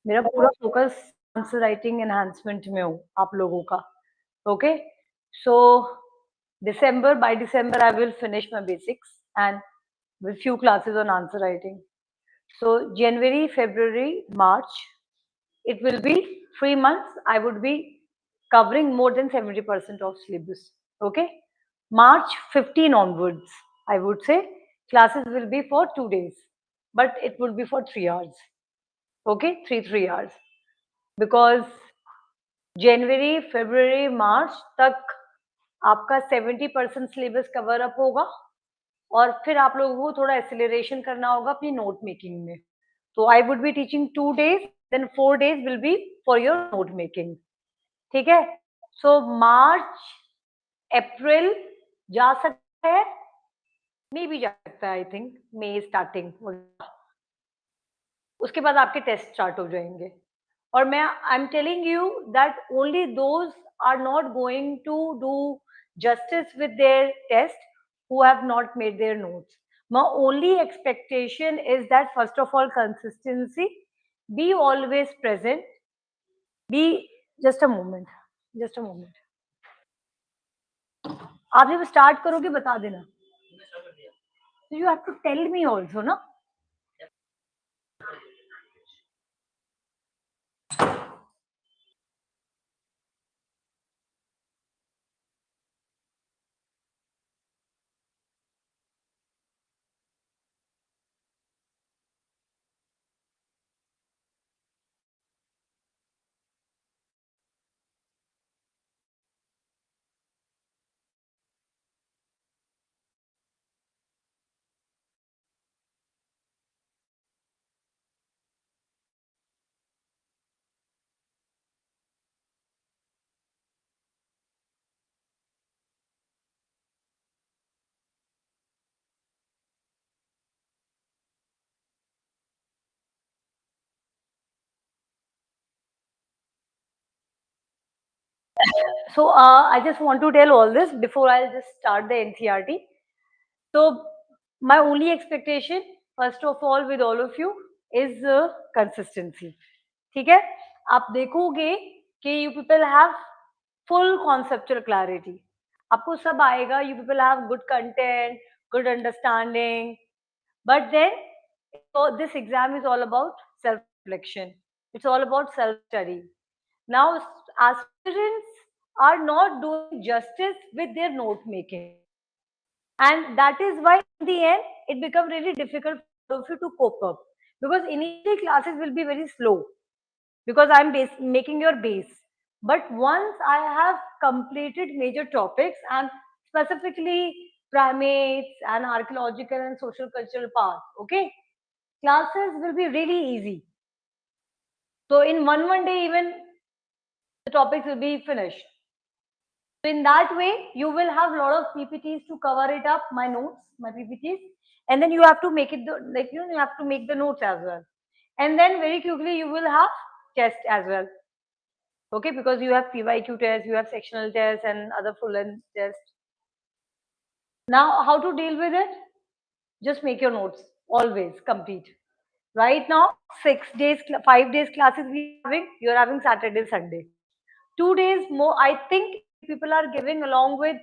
मेरा पूरा focus answer writing enhancement में हो आप लोगों का. Okay, so by December I will finish my basics and with few classes on answer writing. So January, February, March, it will be 3 months. I would be covering more than 70% of syllabus. Okay, March 15 onwards, I would say classes will be for 2 days, but it would be for 3 hours. Okay, 3 hours, because जनवरी, फरवरी, मार्च तक आपका 70% syllabus cover up होगा और फिर आप लोगों को थोड़ा acceleration करना होगा अपनी नोट मेकिंग में. तो I would be teaching 2 days, then 4 days will be for your note making. ठीक है. सो मार्च, अप्रैल जा सकता है, मे भी जा सकता है, आई थिंक मे स्टार्टिंग. उसके बाद आपके टेस्ट स्टार्ट हो जाएंगे. और मैं I am telling you that only those are not going to do justice with their test who have not made their notes. My only expectation is that first of all consistency, be always present, be just a moment. आप जब start करोगे बता देना. So you have to tell me also ना. So I just want to tell all this before I'll just start the NCERT. So my only expectation, first of all, with all of you is consistency. ठीक है. आप देखोगे कि you people have full conceptual clarity. आपको सब आएगा. You people have good content, good understanding. But then, so this exam is all about self-reflection. It's all about self-study. Now, aspirants are not doing justice with their note making. And that is why in the end, it becomes really difficult for you to cope up. Because initially classes will be very slow. Because I'm making your base. But once I have completed major topics and specifically primates and archaeological and social cultural part, okay, classes will be really easy. So in one day even the topics will be finished. So in that way, you will have a lot of PPTs to cover it up, my notes, my PPTs, and then you have to make it you have to make the notes as well. And then very quickly you will have test as well. Okay, because you have PYQ tests, you have sectional tests and other full length tests. Now, how to deal with it? Just make your notes, always complete. Right now, 6 days, 5 days classes we are having, you're having Saturday, Sunday. 2 days more, I think people are giving along with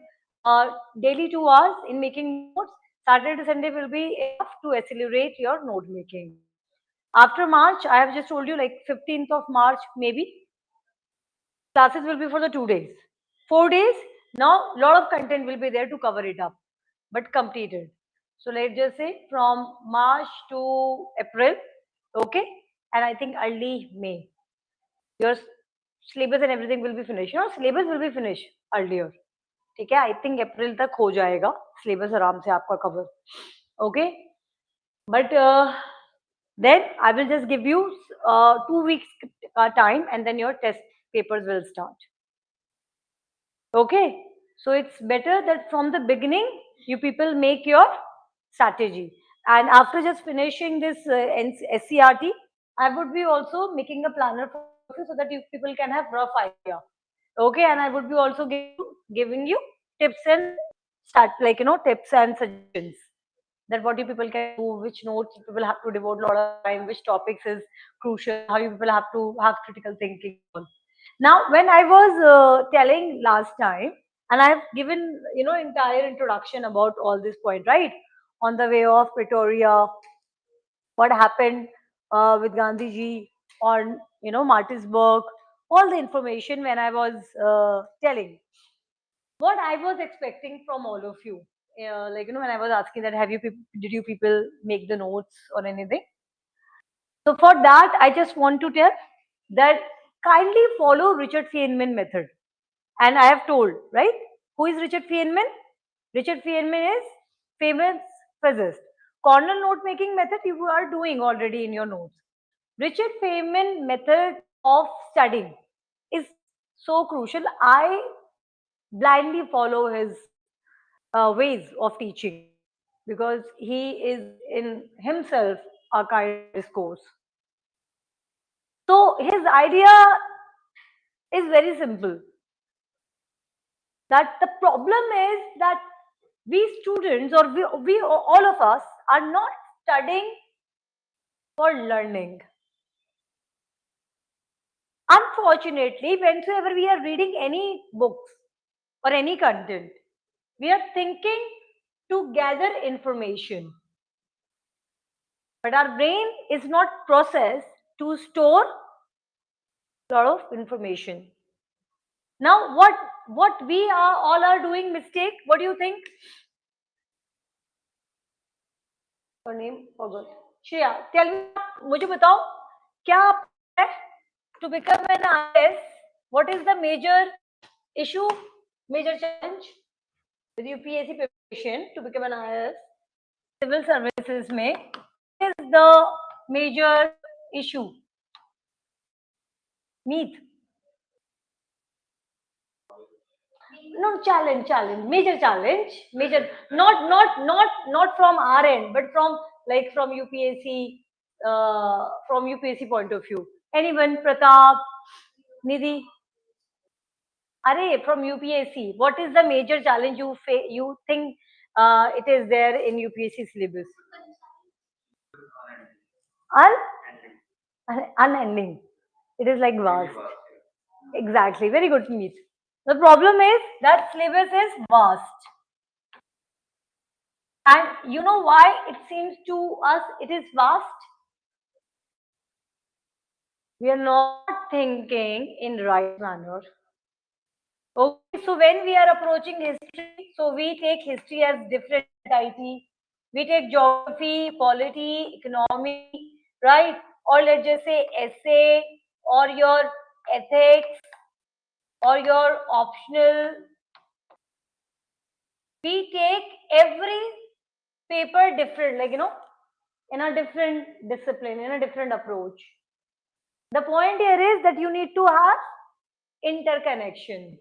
daily 2 hours in making notes. Saturday, Sunday will be enough to accelerate your note making. After March, I have just told you like 15th of March, maybe classes will be for the 2 days. 4 days, now lot of content will be there to cover it up, but completed. So let's just say from March to April, okay, and I think early May, your syllabus and everything will be finished. Syllabus will be finished earlier. ठीक है, I think April तक हो जाएगा syllabus आराम से आपका cover. Okay, but then I will just give you 2 weeks time and then your test papers will start. Okay, so it's better that from the beginning you people make your strategy, and after just finishing this SCERT, I would be also making a planner for you so that you people can have rough idea. Okay, and I would be also giving you tips and tips and suggestions that what you people can do, which notes you people have to devote a lot of time, which topics is crucial, how you people have to have critical thinking. Now, when I was telling last time, and I have given entire introduction about all this point, right? On the way of Pretoria, what happened with Gandhiji on Martinsburg, all the information when I was telling what I was expecting from all of you. Like when I was asking that, did you people make the notes or anything? So for that, I just want to tell that kindly follow Richard Feynman method. And I have told, right? Who is Richard Feynman? Richard Feynman is famous physicist. Cornell note making method you are doing already in your notes. Richard Feynman method of studying is so crucial. I blindly follow his ways of teaching because he is in himself a kind of discourse. So his idea is very simple. That the problem is that we students or we all of us are not studying for learning. Unfortunately, whenever we are reading any books or any content, we are thinking to gather information. But our brain is not processed to store a lot of information. Now, what we are all are doing mistake? What do you think? Your name forgot. Shreya, tell me, मुझे बताओ क्या है to become an IAS? What is the major issue, major challenge with UPSC preparation to become an IAS? Civil services में is the major issue? Meet. No, challenge, major challenge, major, not from our end, but from like from UPSC, from UPSC point of view. Anyone, Pratap, Nidhi, Are from UPSC, what is the major challenge you think it is there in UPSC syllabus? Unending. It is like vast. Exactly. Very good, Meet. The problem is that syllabus is vast. And you know why it seems to us it is vast? We are not thinking in right manner. Okay, so when we are approaching history, so we take history as different IT. We take geography, polity, economy, right? Or let's just say essay or your ethics or your optional. We take every paper different, like in a different discipline, in a different approach. The point here is that you need to have interconnection.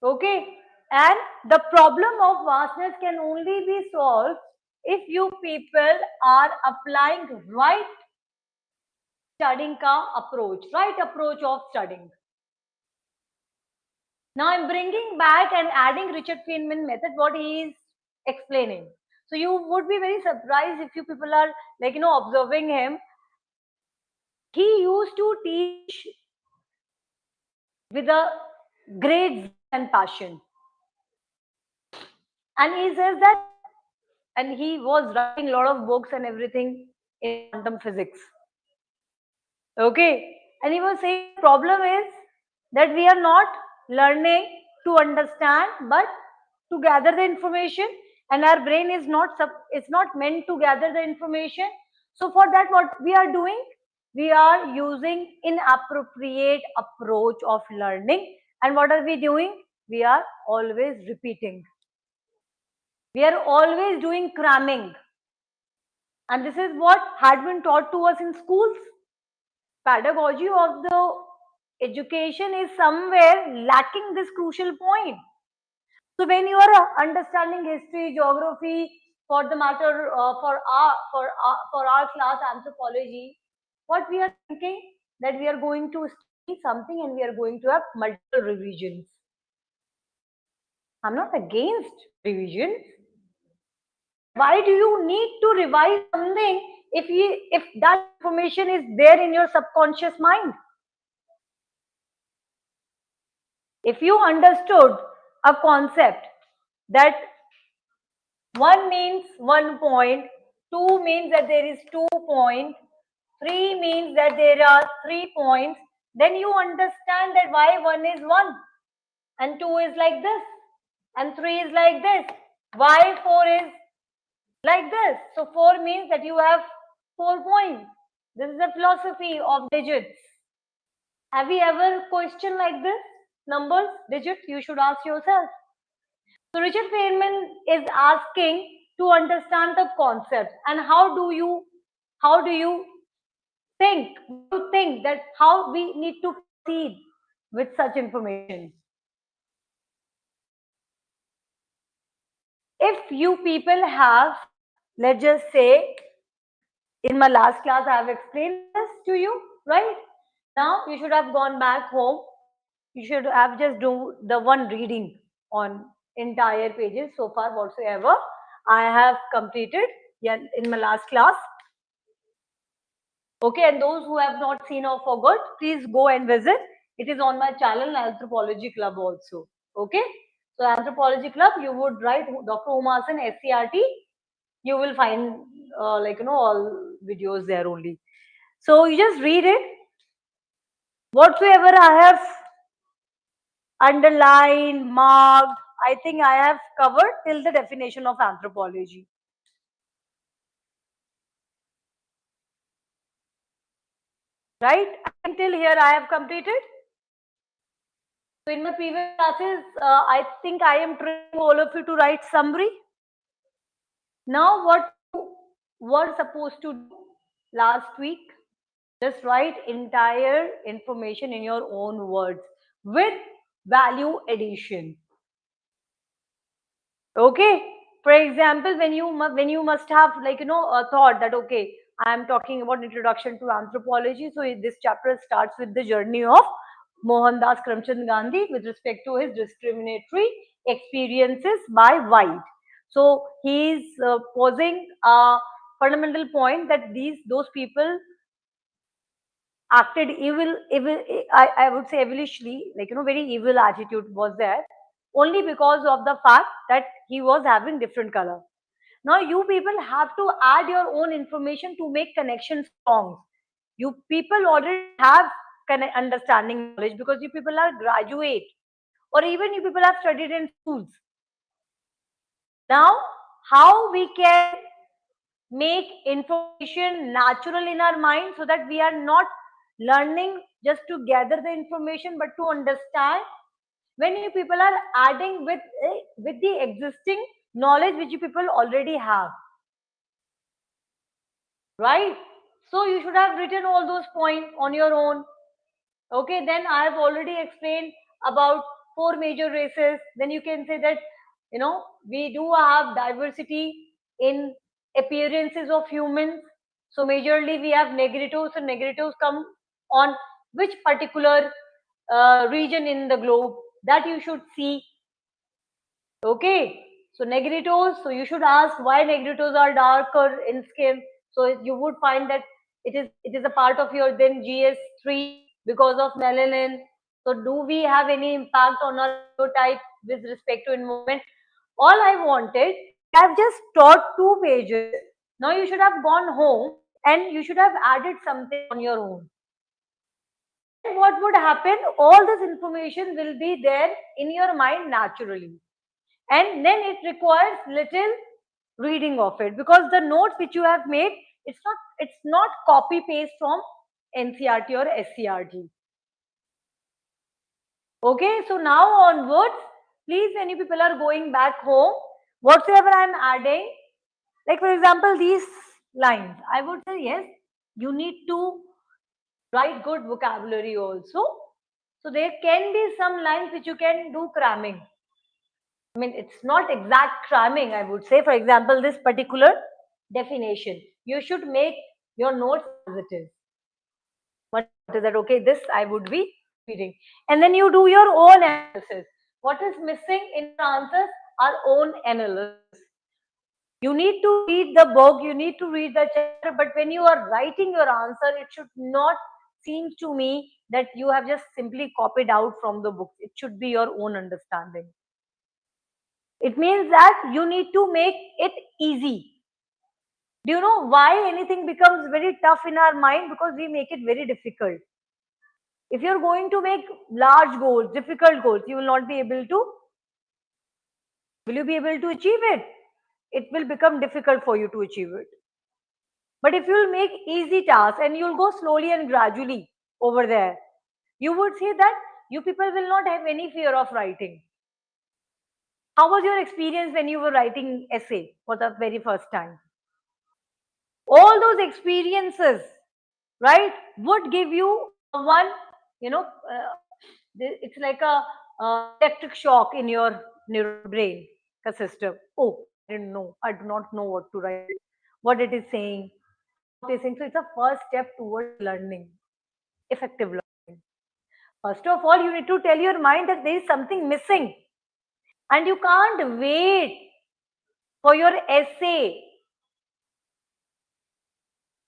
Okay, and the problem of vastness can only be solved if you people are applying right studying approach, right approach of studying. Now I'm bringing back and adding Richard Feynman method, what he is explaining. So you would be very surprised if you people are like observing him. He used to teach with a great zeal and passion, and he says that, and he was writing a lot of books and everything in quantum physics. Okay, and he was saying the problem is that we are not learning to understand, but to gather the information, and our brain is not meant to gather the information. So for that, what we are doing, we are using inappropriate approach of learning, and what are we doing? We are always repeating. We are always doing cramming. And this is what had been taught to us in schools. Pedagogy of the education is somewhere lacking this crucial point. So when you are understanding history, geography, for the matter for our class anthropology, what we are thinking that we are going to study something and we are going to have multiple revisions. I'm not against revisions, Why do you need to revise something if that information is there in your subconscious mind? If you understood a concept that 1 means 1 point, 2 means that there is 2 points, 3 means that there are 3 points, then you understand that why 1 is 1 and 2 is like this and 3 is like this. Why 4 is like this? So 4 means that you have 4 points. This is the philosophy of digits. Have you ever questioned like this? Numbers, digits, you should ask yourself. So Richard Feynman is asking to understand the concept and how do you think that how we need to proceed with such information. If you people have, let's just say, in my last class I have explained this to you, right? Now you should have gone back home. You should have just do the one reading on entire pages so far whatsoever I have completed, yeah, in my last class. Okay, and those who have not seen or forgot, please go and visit. It is on my channel, Anthropology Club also. Okay, so Anthropology Club, you would write Dr. Huma SCERT, you will find all videos there only. So you just read it. Whatsoever I have underlined, marked, I think I have covered till the definition of anthropology. Right? Until here I have completed. So in my previous classes, I think I am training all of you to write summary. Now what you were supposed to do last week, just write entire information in your own words with value addition. Okay. For example, when you must have a thought that okay, I am talking about introduction to anthropology. So this chapter starts with the journey of Mohandas Karamchand Gandhi with respect to his discriminatory experiences by white. So he is posing a fundamental point that those people acted evil. I would say evilishly, very evil attitude was there only because of the fact that he was having different color. Now you people have to add your own information to make connections strong. You people already have understanding knowledge because you people are graduate or even you people have studied in schools. Now how we can make information natural in our mind so that we are not learning just to gather the information but to understand when you people are adding with the existing knowledge which you people already have, right? So you should have written all those points on your own. Okay, then I have already explained about 4 major races. Then you can say that we do have diversity in appearances of humans. So majorly we have negritos, and negritos come on which particular region in the globe that you should see. Okay, so negritos, so you should ask why negritos are darker in skin. So you would find that it is a part of your then GS3 because of melanin. So do we have any impact on our phenotype with respect to environment? All I wanted, I've just taught 2 pages. Now you should have gone home and you should have added something on your own. Then what would happen? All this information will be there in your mind naturally, and then it requires little reading of it because the notes which you have made, it's not copy paste from NCRT or SCRT. Okay, so now onwards, please, when you people are going back home, whatsoever I am adding, like for example these lines, I would say yes, you need to write good vocabulary also. So there can be some lines which you can do cramming. I mean, it's not exact cramming, I would say. For example, this particular definition, you should make your notes as it is. What is that? Okay, this I would be reading. And then you do your own analysis. What is missing in your answers? Our own analysis. You need to read the book, you need to read the chapter, but when you are writing your answer, it should not seem to me that you have just simply copied out from the books. It should be your own understanding. It means that you need to make it easy. Do you know why anything becomes very tough in our mind? Because we make it very difficult. If you're going to make large goals, difficult goals, you will not be able to. Will you be able to achieve it? It will become difficult for you to achieve it. But if you'll make easy tasks and you'll go slowly and gradually over there, you would see that you people will not have any fear of writing. How was your experience when you were writing essay for the very first time? All those experiences, right, would give you one, you know, it's like a electric shock in your brain system. Oh, I didn't know. I do not know what to write, what it is saying, how it is saying. So it's a first step towards learning, effective learning. First of all, you need to tell your mind that there is something missing, and you can't wait for your essay,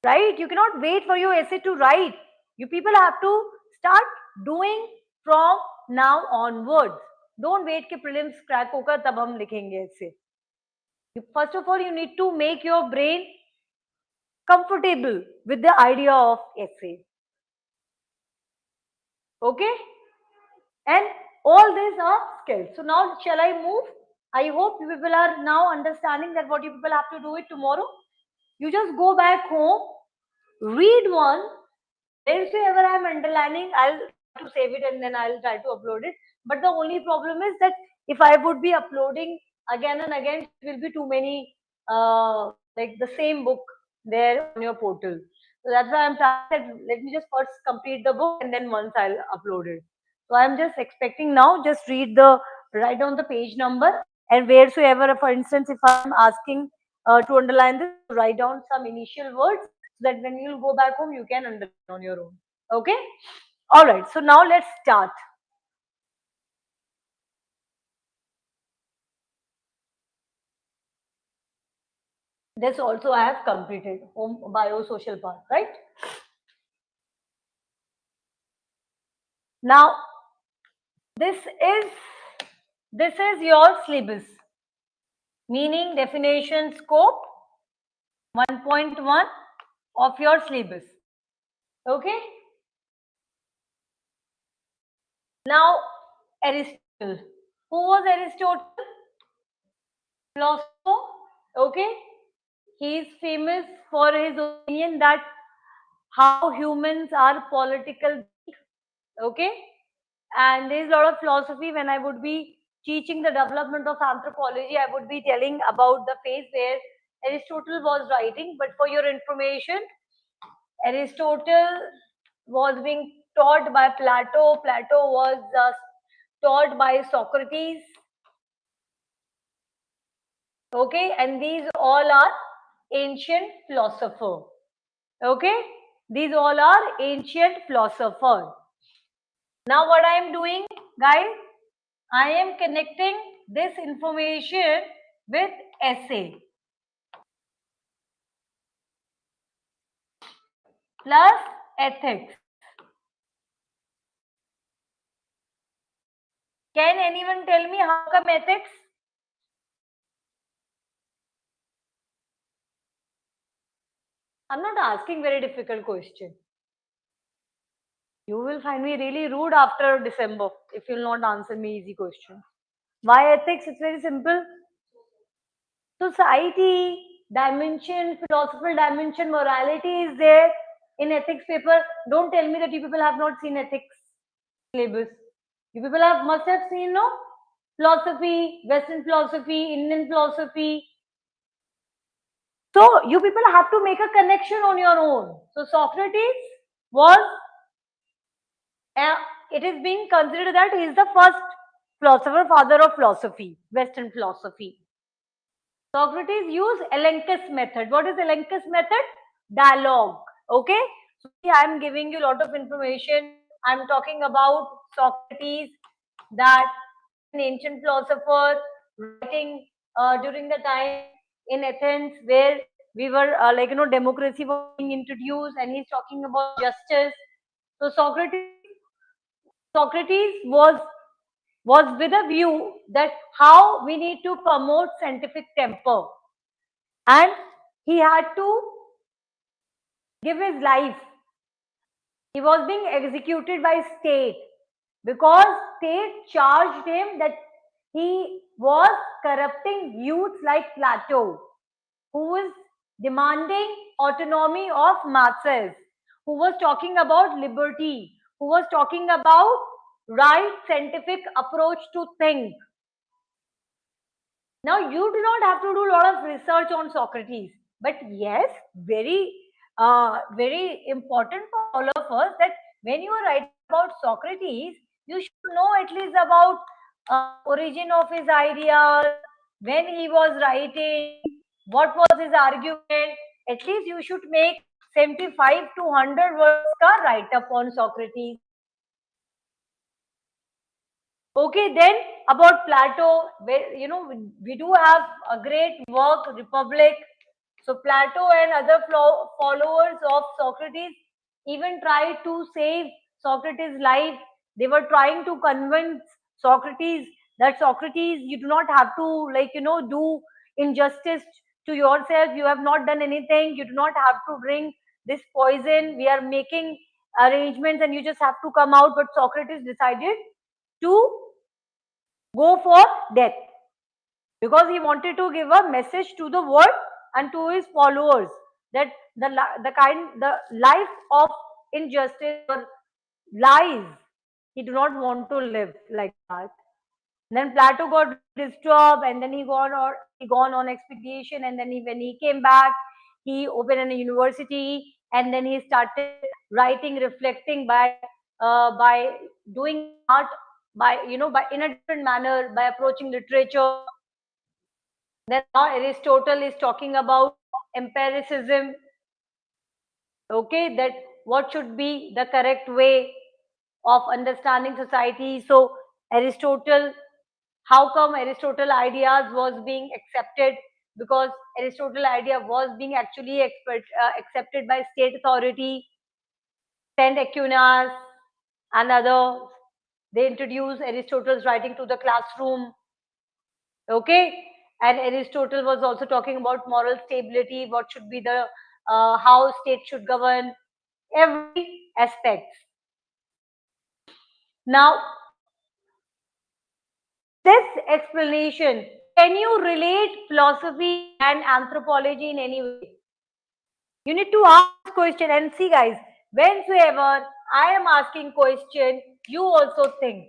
right? You cannot wait for your essay to write. You people have to start doing from now onwards. Don't wait कि prelims crack होगा तब हम लिखेंगे essay. First of all, you need to make your brain comfortable with the idea of essay. Okay? And all these are skills. So now shall I move? I hope you people are now understanding that what you people have to do it tomorrow. You just go back home, read one. Wherever I'm underlining, I'll try to save it and then I'll try to upload it. But the only problem is that if I would be uploading again and again, it will be too many, like the same book there on your portal. So that's why I'm trying that let me just first complete the book and then once I'll upload it. So I'm just expecting now, just write down the page number, and wheresoever, for instance, if I'm asking to underline this, write down some initial words so that when you go back home, you can underline on your own. Okay? All right. So now let's start. This also I have completed home biosocial part, right? Now this is your syllabus, meaning definition scope 1.1 of your syllabus. Okay. Now Aristotle. Who was Aristotle? Philosopher. Okay. He is famous for his opinion that how humans are political beings. Okay. And there is a lot of philosophy. When I would be teaching the development of anthropology, I would be telling about the phase where Aristotle was writing. But for your information, Aristotle was being taught by Plato. Plato was taught by Socrates. Okay, and these all are ancient philosophers. Okay, these all are ancient philosophers. Now what I am doing, guys, I am connecting this information with essay plus ethics. Can anyone tell me how come ethics? I'm not asking very difficult question. You will find me really rude after December if you'll not answer me easy questions. Why ethics? It's very simple. Society dimension, philosophical dimension, morality is there in ethics paper. Don't tell me that you people have not seen ethics syllabus. You people must have seen, no? Philosophy, Western philosophy, Indian philosophy. So you people have to make a connection on your own. So Socrates was, it is being considered that he is the first philosopher, father of philosophy, Western philosophy. Socrates used Elenchus method. What is Elenchus method? Dialogue. Okay. So I am giving you a lot of information. I am talking about Socrates, that an ancient philosopher writing during the time in Athens, where we were democracy was being introduced, and he's talking about justice. So Socrates was with a view that how we need to promote scientific temper, and he had to give his life. He was being executed by state because state charged him that he was corrupting youths like Plato, who was demanding autonomy of masses, who was talking about liberty, who was talking about right scientific approach to think. Now, you do not have to do a lot of research on Socrates, but yes, very important for all of us that when you are writing about Socrates, you should know at least about origin of his ideas, when he was writing, what was his argument. At least you should make 75 to 100 words ka write up on Socrates. Okay, then about Plato, where we do have a great work, Republic. So Plato and other followers of Socrates even tried to save Socrates' life. They were trying to convince Socrates that Socrates, you do not have to do injustice to yourself. You have not done anything. You do not have to drink this poison. We are making arrangements, and you just have to come out. But Socrates decided to go for death because he wanted to give a message to the world and to his followers that the life of injustice or lies, he do not want to live like that. Then Plato got disturbed, and then he gone on expedition, and then when he came back, he opened a university, and then he started writing, reflecting by doing art, by by in a different manner, by approaching literature. Then now Aristotle is talking about empiricism. Okay, that what should be the correct way of understanding society. So Aristotle, how come Aristotle ideas was being accepted? Because Aristotle idea was being actually accepted by state authority. Saint Aquinas and others, they introduced Aristotle's writing to the classroom. Okay, and Aristotle was also talking about moral stability, what should be the how state should govern every aspect. Now, this explanation, can you relate philosophy and anthropology in any way? You need to ask this question and see, guys, whenever I am asking question, you also think.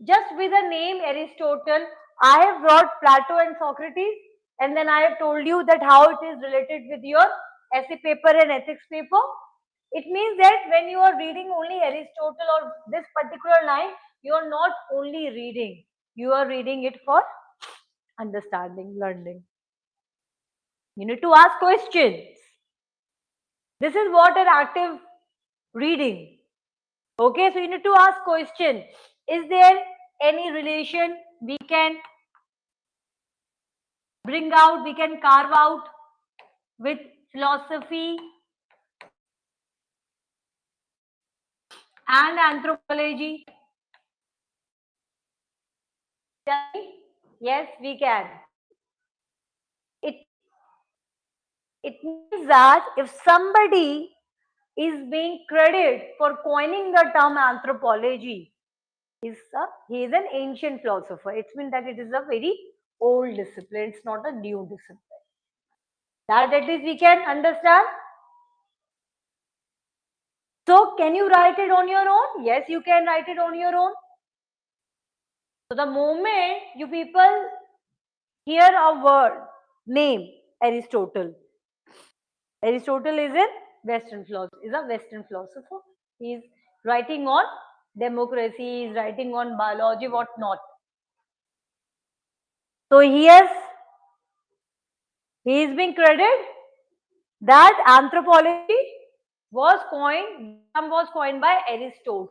Just with the name Aristotle, I have brought Plato and Socrates, and then I have told you that how it is related with your essay paper and ethics paper. It means that when you are reading only Aristotle or this particular line, you are not only reading, you are reading it for understanding, learning. You need to ask questions. This is what an active reading. Okay, so you need to ask question. Is there any relation we can bring out, we can carve out with philosophy and anthropology? Yes, we can. It it means that if somebody is being credited for coining the term anthropology, he is an ancient philosopher. It means that it is a very old discipline. It's not a new discipline. That at least we can understand. So can you write it on your own? Yes, you can write it on your own. So the moment you people hear a word, name Aristotle. Aristotle is a Western philosopher. He is writing on democracy, he is writing on biology, what not. So he is being credited that anthropology was coined by Aristotle.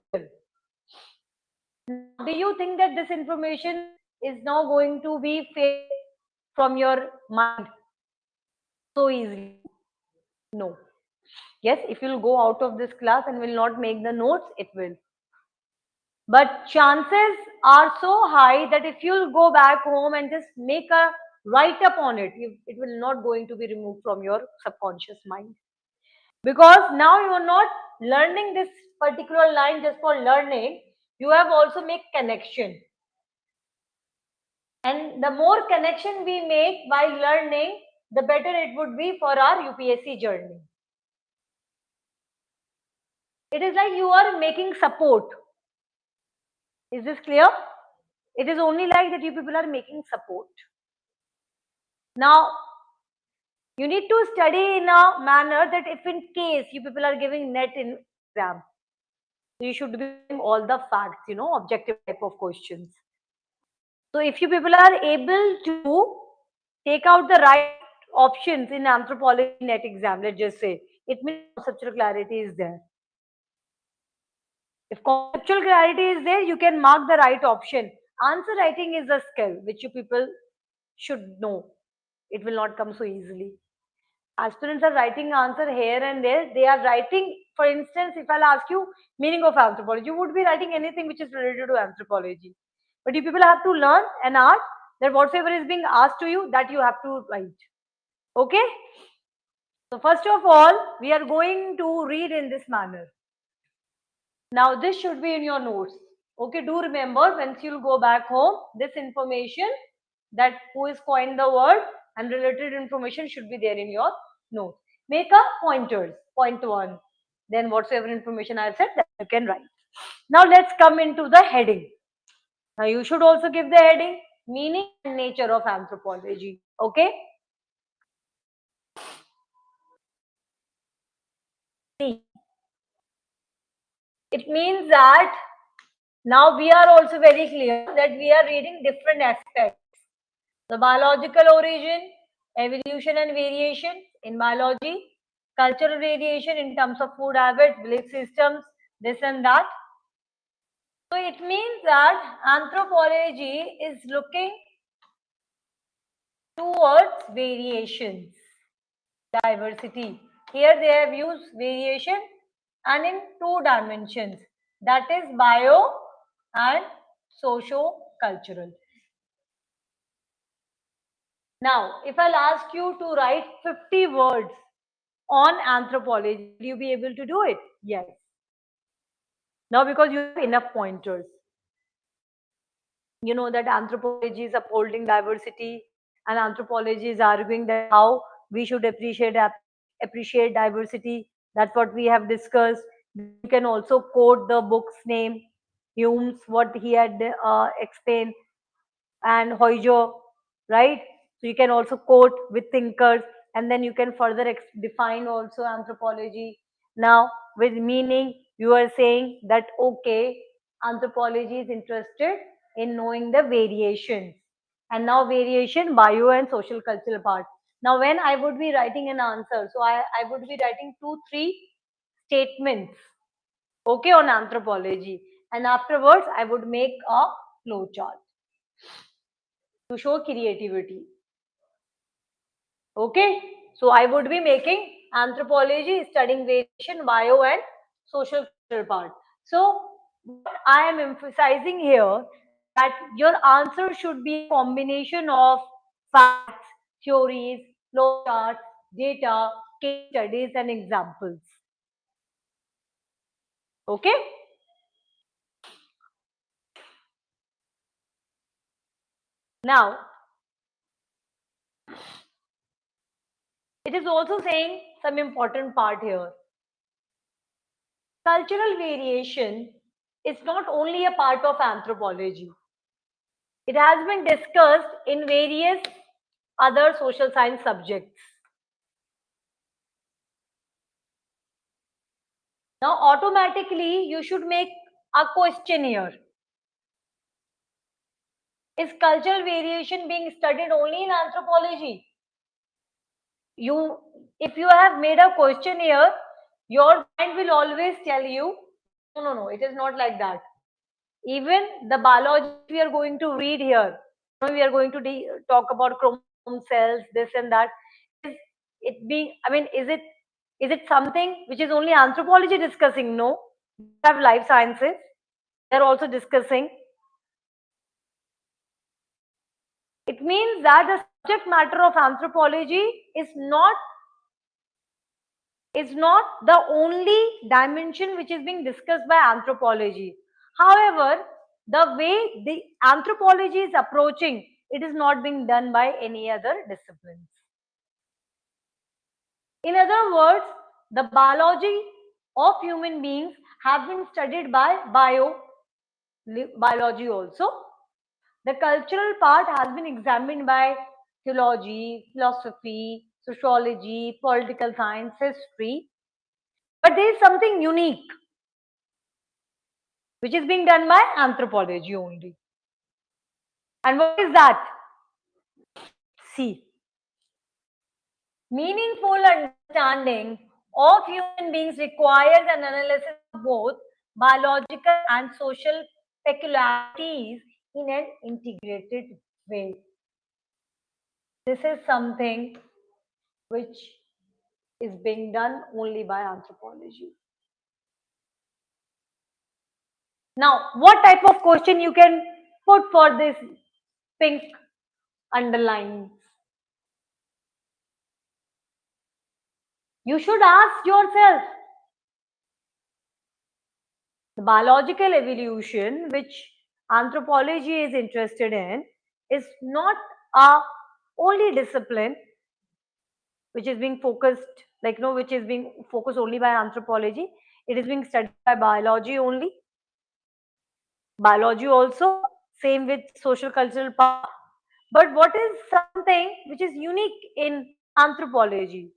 Now, do you think that this information is now going to be fake from your mind so easily? No. Yes, if you'll go out of this class and will not make the notes, it will. But chances are so high that if you'll go back home and just make a write up on it, it will not going to be removed from your subconscious mind. Because now you are not learning this particular line just for learning, you have also make connection. And the more connection we make while learning, the better it would be for our UPSC journey. It is like you are making support. Is this clear? It is only like that you people are making support. Now, you need to study in a manner that if in case you people are giving net in exam, you should be giving all the facts, objective type of questions. So if you people are able to take out the right options in anthropology net exam, let's just say, it means conceptual clarity is there. If conceptual clarity is there, you can mark the right option. Answer writing is a skill which you people should know. It will not come so easily. Aspirants are writing answer here and there. They are writing, for instance, if I'll ask you meaning of anthropology, you would be writing anything which is related to anthropology. But you people have to learn an art that whatsoever is being asked to you, that you have to write. Okay? So first of all, we are going to read in this manner. Now this should be in your notes. Okay, do remember once you'll go back home, this information that who is coined the word and related information should be there in your notes. Make a pointers, point one. Then whatsoever information I've said that you can write. Now let's come into the heading. Now you should also give the heading, meaning and nature of anthropology. Okay? See, it means that now we are also very clear that we are reading different aspects. The biological origin, evolution and variation in biology, cultural variation in terms of food habits, belief systems, this and that. So it means that anthropology is looking towards variations, diversity. Here they have used variation and in two dimensions, that is bio and socio-cultural. Now, if I'll ask you to write 50 words on anthropology, will you be able to do it? Yes. Now, because you have enough pointers. You know that anthropology is upholding diversity, and anthropology is arguing that how we should appreciate diversity. That's what we have discussed. You can also quote the book's name, Hume's what he had explained, and Hoyjo, right? So you can also quote with thinkers, and then you can further define also anthropology. Now, with meaning, you are saying that okay, anthropology is interested in knowing the variations, and now variation, bio and social cultural part. Now, when I would be writing an answer, so I would be writing 2-3 statements, okay, on anthropology, and afterwards I would make a flow chart to show creativity. Okay, so I would be making anthropology, studying variation, bio and social cultural part. So what I am emphasizing here, that your answer should be a combination of facts, theories, flow charts, data, case studies and examples. Okay. Now, it is also saying some important part here. Cultural variation is not only a part of anthropology. It has been discussed in various other social science subjects. Now, automatically, you should make a question here. Is cultural variation being studied only in anthropology? If you have made a question here, your mind will always tell you, no, it is not like that. Even the biology we are going to read here, we are going to talk about chromosomes sperm cells, this and that. Is it being, I mean, is it something which is only anthropology discussing? No. We have life sciences. They're also discussing. It means that the subject matter of anthropology is not the only dimension which is being discussed by anthropology. However, the way the anthropology is approaching, it is not being done by any other disciplines. In other words, the biology of human beings have been studied by biology also. The cultural part has been examined by theology, philosophy, sociology, political science, history. But there is something unique which is being done by anthropology only. And what is that? See, meaningful understanding of human beings requires an analysis of both biological and social peculiarities in an integrated way. This is something which is being done only by anthropology. Now, what type of question you can put for this pink underline? You should ask yourself, the biological evolution which anthropology is interested in is not a only discipline which is being focused, like no, which is being focused only by anthropology. It is being studied by biology only. Biology also, same with social cultural part. But what is something which is unique in anthropology?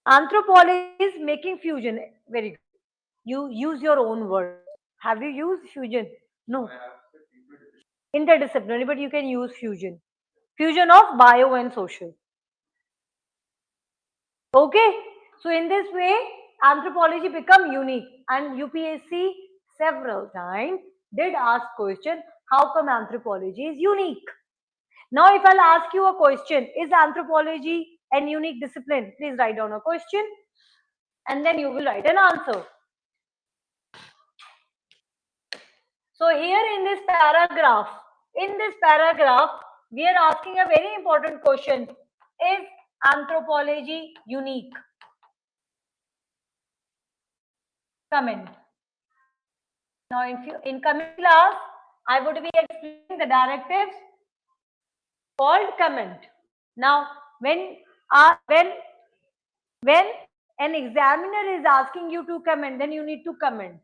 Anthropology is making fusion. Very good. You use your own word. Have you used fusion? No. Interdisciplinary, but you can use fusion. Fusion of bio and social. Okay. So in this way, anthropology become unique, and UPSC several times did ask question, how come anthropology is unique? Now, if I'll ask you a question, is anthropology an unique discipline? Please write down a question and then you will write an answer. So here in this paragraph, we are asking a very important question. Is anthropology unique? Comment. Now, in coming class, I would be explaining the directives called comment. Now, when an examiner is asking you to comment, then you need to comment.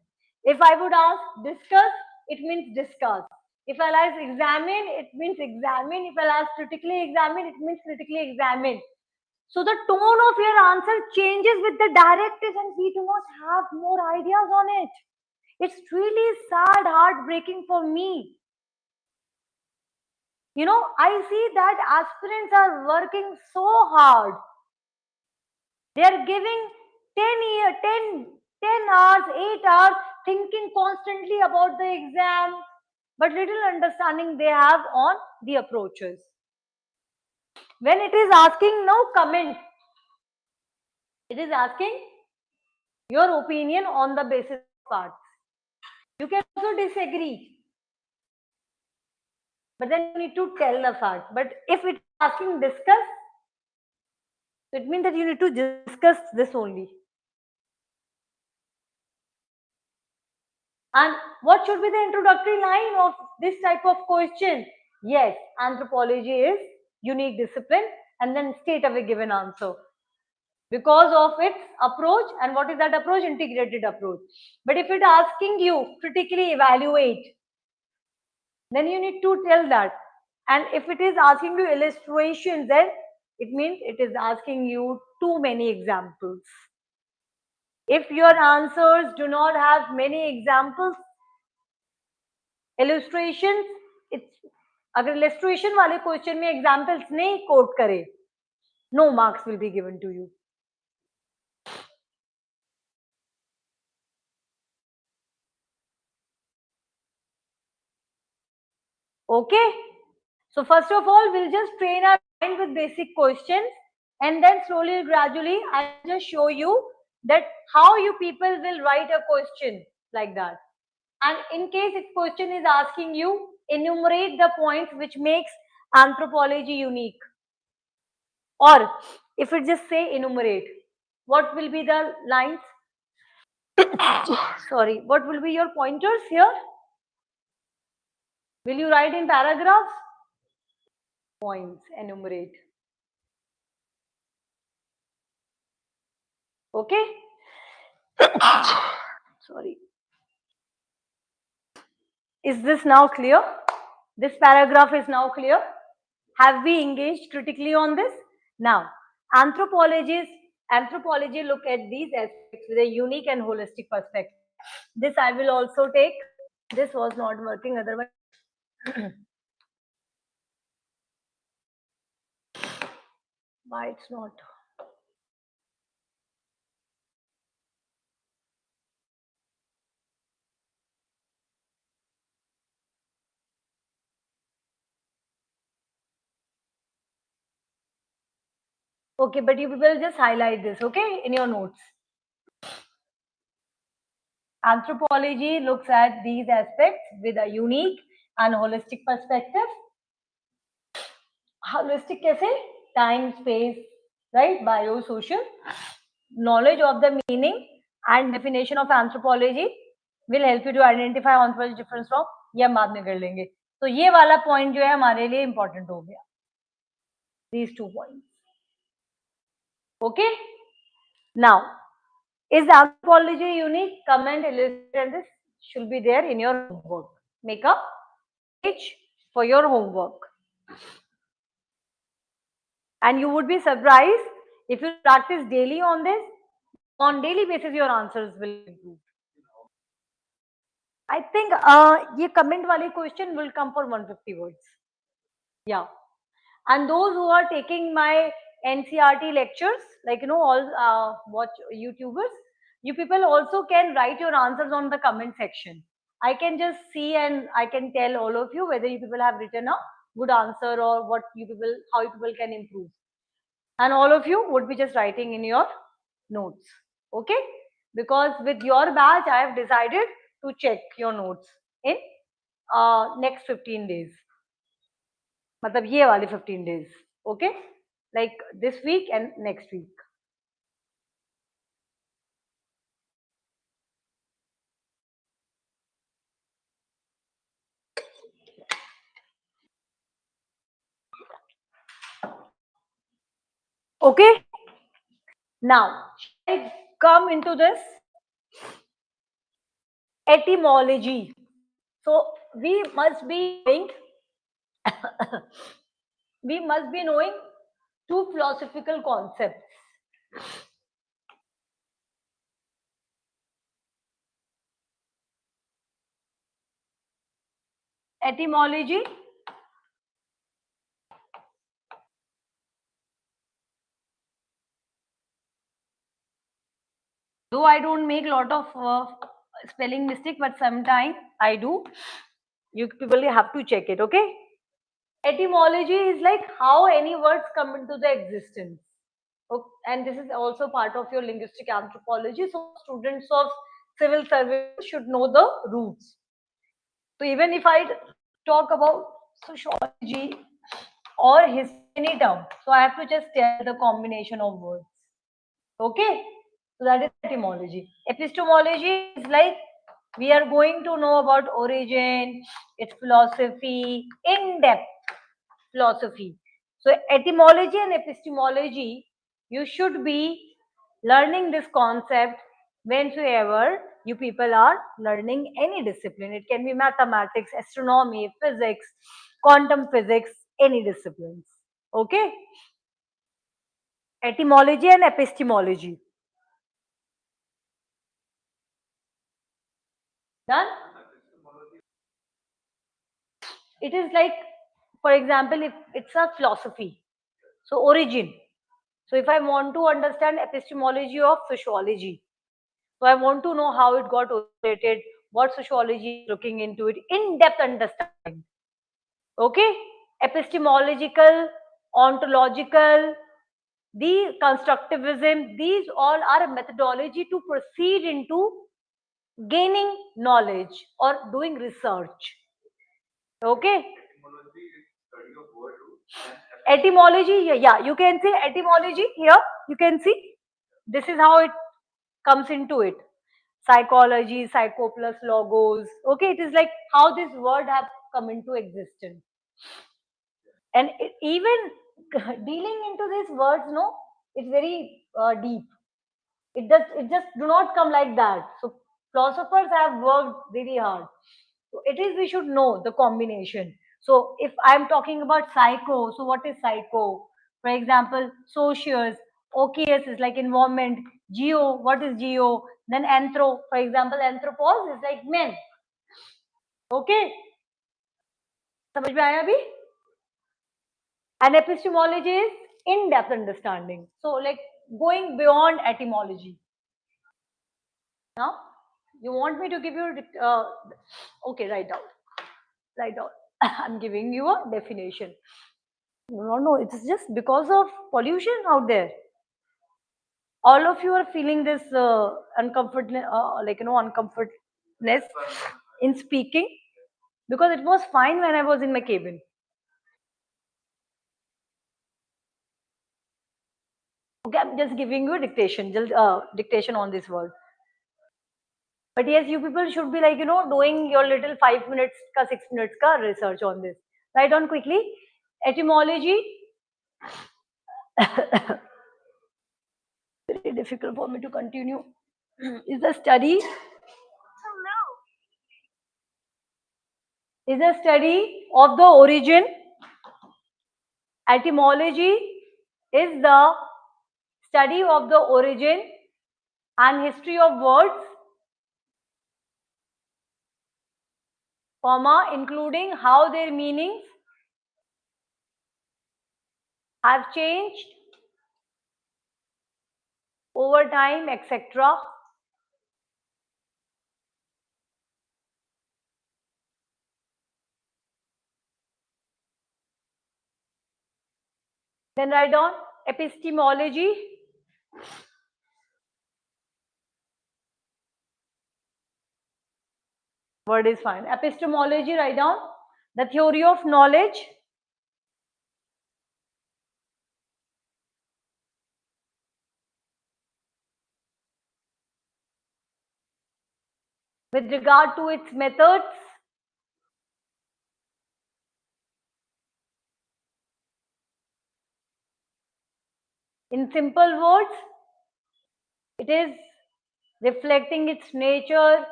If I would ask discuss, it means discuss. If I'll ask examine, it means examine. If I'll ask critically examine, it means critically examine. So the tone of your answer changes with the directives, and we do not have more ideas on it. It's really sad, heartbreaking for me. You know, I see that aspirants are working so hard. They are giving 10 hours, 8 hours, thinking constantly about the exam, but little understanding they have on the approaches. When it is asking no comment, it is asking your opinion on the basis of facts. You can also disagree, but then you need to tell the fact. But if it is asking discuss, it means that you need to discuss this only. And what should be the introductory line of this type of question? Yes, anthropology is unique discipline, and then state of a given answer. Because of its approach, and what is that approach? Integrated approach. But if it asking you critically evaluate, then you need to tell that. And if it is asking you illustrations, then it means it is asking you too many examples. If your answers do not have many examples, illustrations, it's अगर illustration वाले question में examples नहीं quote करे, no marks will be given to you. Okay, So first of all, we'll just train our mind with basic questions, and then slowly, gradually, I'll just show you that how you people will write a question like that. And in case if question is asking you, enumerate the points which makes anthropology unique. Or if it just say enumerate, what will be the lines? Sorry, what will be your pointers here? Will you write in paragraphs? Points, enumerate. Okay? Sorry. Is this now clear? This paragraph is now clear? Have we engaged critically on this? Now, anthropology look at these aspects with a unique and holistic perspective. This I will also take. This was not working otherwise. Why it's not? Okay, but you will just highlight this, okay, in your notes. Anthropology looks at these aspects with a unique and holistic perspective. Holistic कैसे? Time, space, right? Biosocial. Knowledge of the meaning and definition of anthropology will help you to identify ontology difference from, ये हम बाद में कर लेंगे. तो ये वाला point जो है हमारे लिए important हो गया. These 2 points. Okay? Now, is anthropology unique? Comment, illustrate, and this should be there in your homework. Make a page for your homework. And you would be surprised if you practice daily on this. On daily basis, your answers will improve. I think ये comment वाले question will come for 150 words. Yeah. And those who are taking my NCRT lectures, like all watch YouTubers, you people also can write your answers on the comment section. I can just see and I can tell all of you whether you people have written a good answer or how you people can improve. And all of you would be just writing in your notes. Okay? Because with your batch, I have decided to check your notes in next 15 days. मतलब ये वाले 15 days. Okay? Like this week and next week. Okay? Now, I come into this etymology. So we must be knowing we must be knowing two philosophical concepts. Etymology though I don't make a lot of spelling mistake, but sometimes I do. You people have to check it, okay? Etymology is like how any words come into the existence. Okay? And this is also part of your linguistic anthropology. So students of civil service should know the roots. So even if I talk about sociology or history any term, so I have to just tell the combination of words. Okay? So that is etymology. Epistemology is like we are going to know about origin, its philosophy, in-depth philosophy. So etymology and epistemology, you should be learning this concept whenever you people are learning any discipline. It can be mathematics, astronomy, physics, quantum physics, any disciplines. Okay? Etymology and epistemology. Done? It is like, for example, if it's a philosophy, so origin. So if I want to understand epistemology of sociology, so I want to know how it got originated, what sociology is looking into it, in-depth understanding. Okay? epistemological, ontological, the constructivism, these all are a methodology to proceed into gaining knowledge or doing research. Okay. Etymology, yeah, you can say etymology here. You can see this is how it comes into it. Psychology, psycho plus logos. Okay, it is like how this word have come into existence. And even dealing into these words, no, it's very deep. It just do not come like that. So philosophers have worked very hard. So it is we should know the combination. So if I'm talking about psycho, so what is psycho? For example, socius, OKS is like environment, geo, what is geo? Then anthro, for example, anthropos is like men. Okay, समझ में आया अभी? And epistemology is in-depth understanding. So like going beyond etymology. Now, you want me to give you, okay, write down. Write down. I'm giving you a definition. No, it's just because of pollution out there. All of you are feeling this uncomfortness in speaking because it was fine when I was in my cabin. Okay, I'm just giving you a dictation on this word. But yes, you people should be like, doing your little 5 minutes, 6 minutes research on this. Write down quickly. Etymology. Very difficult for me to continue. Is the study. Is a study of the origin. Etymology is the study of the origin and history of words, comma, including how their meanings have changed over time, etc. Then write down epistemology. Word is fine. Epistemology, write down the theory of knowledge. With regard to its methods, in simple words, it is reflecting its nature,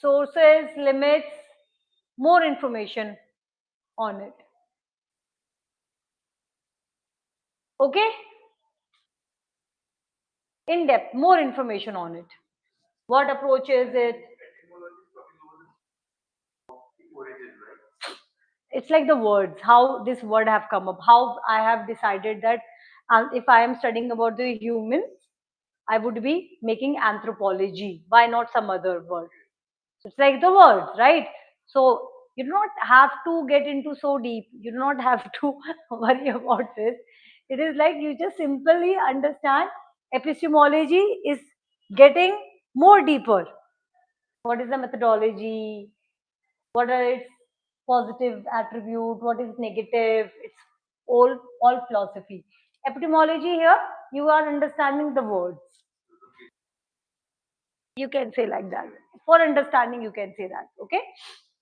sources, limits, more information on it. Okay? In depth, more information on it. What approach is it? It's like the words, how this word have come up, how I have decided that if I am studying about the humans, I would be making anthropology. Why not some other word? So it's like the words, right? So you do not have to get into so deep. You do not have to worry about this. It is like you just simply understand epistemology is getting more deeper. What is the methodology? What are its positive attribute? What is negative? It's all philosophy. Epistemology here, you are understanding the words. You can say like that. For understanding, you can say that. Okay.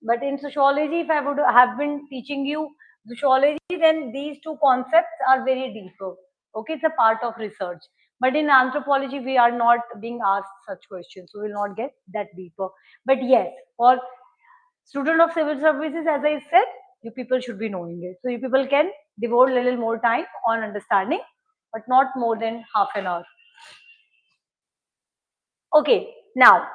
But in sociology, if I would have been teaching you sociology, then these two concepts are very deeper. Okay, it's a part of research. But in anthropology, we are not being asked such questions, so we will not get that deeper. But yes, for student of civil services, as I said, you people should be knowing it. So you people can devote a little more time on understanding, but not more than half an hour. Okay, now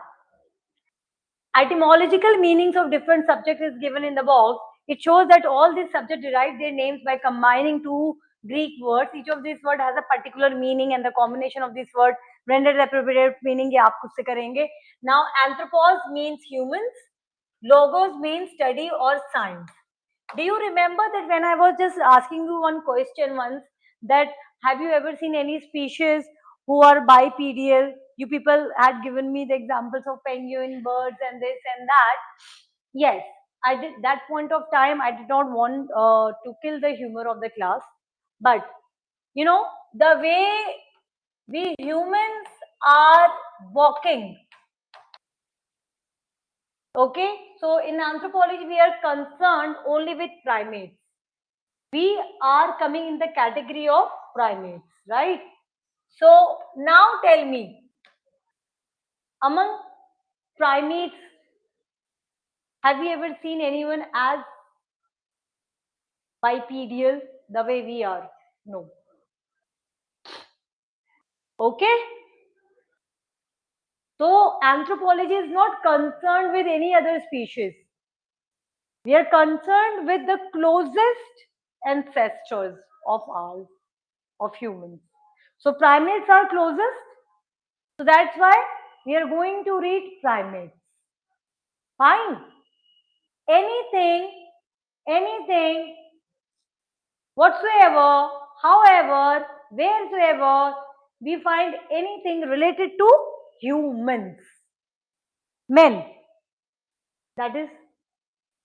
etymological meanings of different subjects is given in the box. It shows that all these subjects derive their names by combining two Greek words. Each of these words has a particular meaning, and the combination of these words rendered appropriate meaning. ये आप खुद से करेंगे. Now, anthropos means humans. Logos means study or science. Do you remember that when I was just asking you one question once, that have you ever seen any species who are bipedal? You people had given me the examples of penguin, birds, and this and that. Yes, I did. That point of time, I did not want to kill the humor of the class, but you know, the way we humans are walking. Okay, so in anthropology, we are concerned only with primates. We are coming in the category of primates, right? So now tell me, among primates, have you ever seen anyone as bipedal the way we are? No. Okay? So anthropology is not concerned with any other species. We are concerned with the closest ancestors of ours, of humans. So primates are closest. So that's why we are going to read primates. Fine. Anything, anything, whatsoever, however, wheresoever we find anything related to humans, men, that is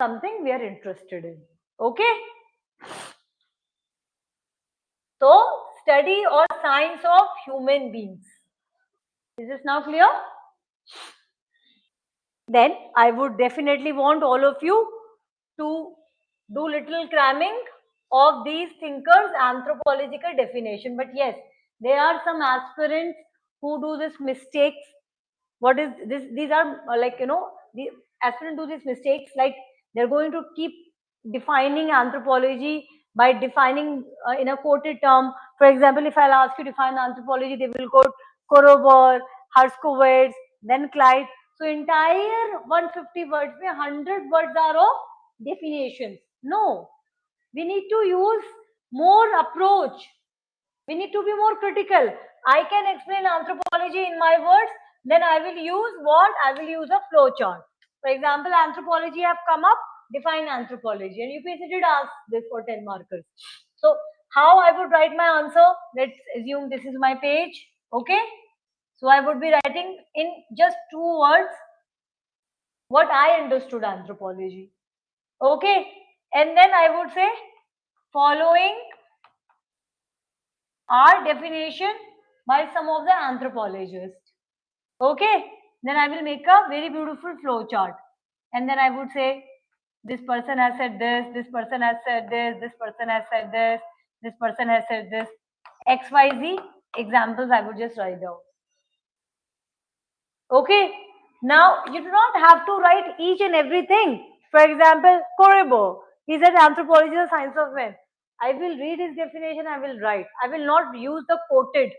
something we are interested in. Okay? So, study or science of human beings. Is this now clear? Then I would definitely want all of you to do little cramming of these thinkers' anthropological definition. But yes, there are some aspirants who do this mistakes. What is this? These are like, the aspirants do these mistakes, like they're going to keep defining anthropology by defining in a quoted term. For example, if I'll ask you to define anthropology, they will quote Korobor, Herskovitz, then Clyde. So entire 150 words, 100 words are of definitions. No, we need to use more approach. We need to be more critical. I can explain anthropology in my words, then I will use what? I will use a flow chart. For example, anthropology have come up, define anthropology. And UPSC did ask this for 10 markers. So how I would write my answer? Let's assume this is my page. Okay. So I would be writing in just 2 words what I understood anthropology. Okay. And then I would say following are definition by some of the anthropologists. Okay. Then I will make a very beautiful flow chart. And then I would say, this person has said this person has said this person has said this person has said this. XYZ examples I would just write down. Okay. Now you do not have to write each and everything. For example, Korebo, he said anthropology is the science of men. I will read his definition, I will write. I will not use the quoted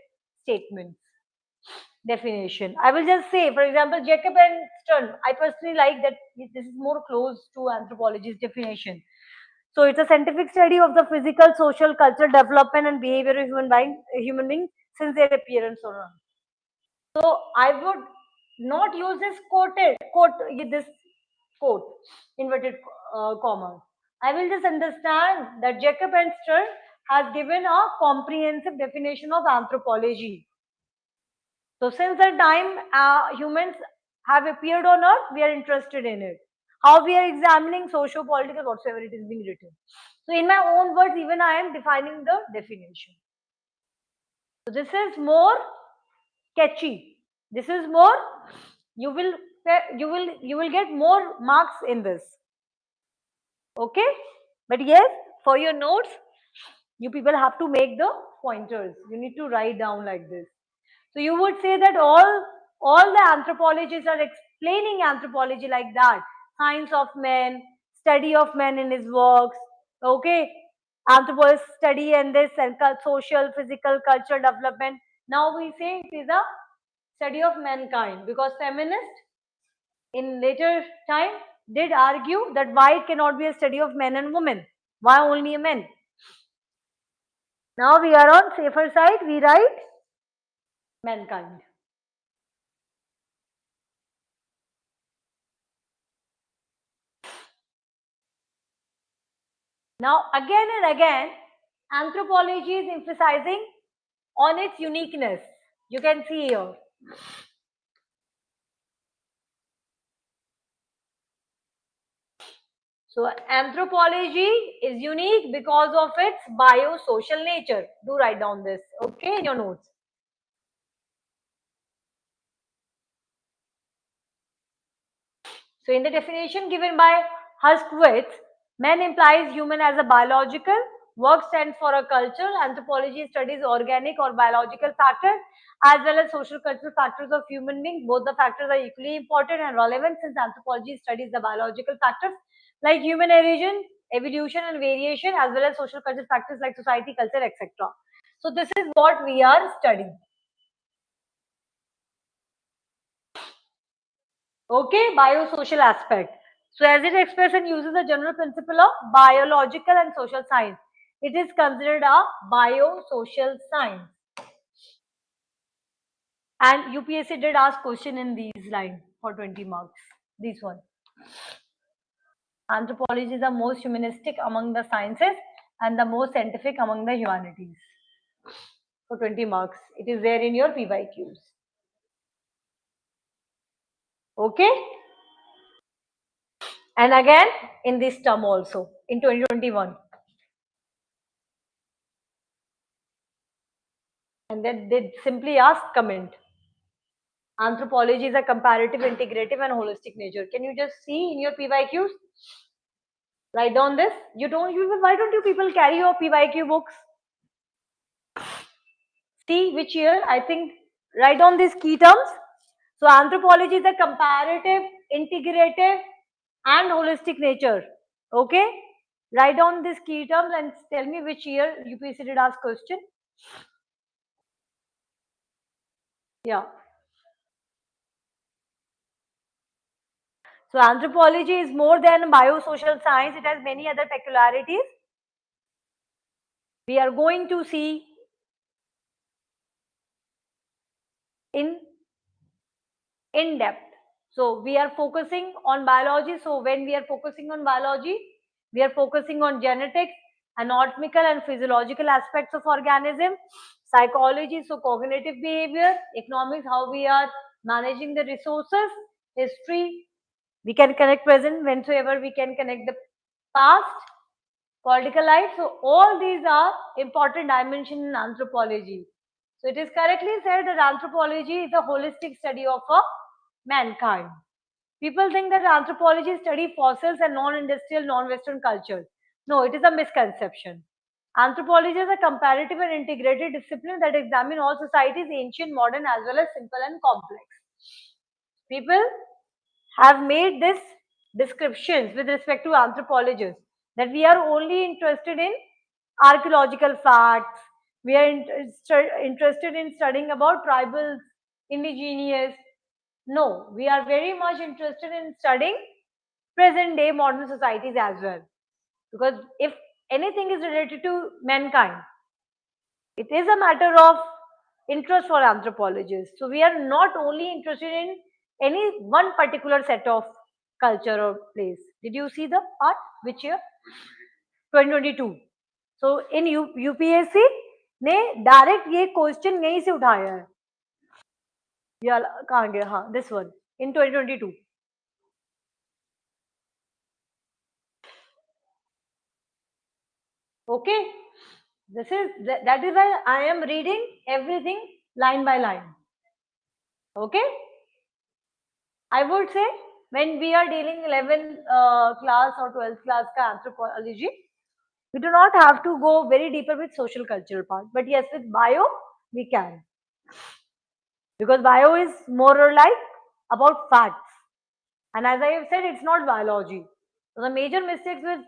statements definition. I will just say, for example, Jacob and Stern. I personally like that this is more close to anthropology's definition. So it's a scientific study of the physical, social, cultural development and behavior of human beings since their appearance on Earth. So I would not use this quote, inverted commas. I will just understand that Jacob and Stern has given a comprehensive definition of anthropology. So since the time humans have appeared on Earth, we are interested in it. How we are examining socio-political, whatsoever it is being written. So in my own words, even I am defining the definition. So this is more catchy. This is more, you will you will get more marks in this. Okay? But yes, for your notes, you people have to make the pointers. You need to write down like this. So you would say that all the anthropologists are explaining anthropology like that. Science of man, study of man in his works. Okay, anthropologists study and this and social, physical, cultural development. Now we say it is a study of mankind because feminists in later time did argue that why it cannot be a study of men and women. Why only a men? Now we are on safer side. We write mankind. Now, again and again, anthropology is emphasizing on its uniqueness. You can see here. So, anthropology is unique because of its biosocial nature. Do write down this, okay, in your notes. So, in the definition given by Hurwitz, man implies human as a biological, work stands for a culture, anthropology studies organic or biological factors as well as social cultural factors of human beings. Both the factors are equally important and relevant since anthropology studies the biological factors like human origin, evolution and variation as well as social cultural factors like society, culture, etc. So, this is what we are studying. Okay, biosocial aspect. So as it expresses and uses the general principle of biological and social science, it is considered a biosocial science. And UPSC did ask question in these lines for 20 marks. This one. Anthropology is the most humanistic among the sciences and the most scientific among the humanities. For 20 marks. It is there in your PYQs. Okay? And again in this term also in 2021. And then they simply ask comment. Anthropology is a comparative, integrative, and holistic nature. Can you just see in your PYQs? Write down this. You don't. Why don't you people carry your PYQ books? See which year? I think write down these key terms. So anthropology is a comparative, integrative, and holistic nature. Okay. Write down these key terms and tell me which year UPSC did ask question. Yeah. So anthropology is more than biosocial science. It has many other peculiarities. We are going to see in depth. So we are focusing on biology. So when we are focusing on biology, we are focusing on genetics, anatomical and physiological aspects of organism, psychology, so cognitive behavior, economics, how we are managing the resources, history, we can connect present whensoever we can connect the past, political life. So all these are important dimensions in anthropology. So it is correctly said that anthropology is a holistic study of a mankind. People think that anthropology study fossils and non-industrial, non-Western cultures. No, it is a misconception. Anthropology is a comparative and integrated discipline that examines all societies, ancient, modern, as well as simple and complex. People have made this descriptions with respect to anthropologists that we are only interested in archaeological facts, we are interested in studying about tribals, indigenous. No, we are very much interested in studying present day modern societies as well. Because if anything is related to mankind, it is a matter of interest for anthropologists. So we are not only interested in any one particular set of culture or place. Did you see the part? Which year? 2022. So in UPSC ने direct ये question यहीं से उठाया है. या कहाँ गया? हाँ, this one in 2022. Okay, that is why I am reading everything line by line. Okay, I would say when we are dealing 11th class or 12th class ka anthropology, we do not have to go very deeper with social cultural part, but yes, with bio we can, because bio is more or like about facts, and as I have said, it's not biology. So the major mistakes with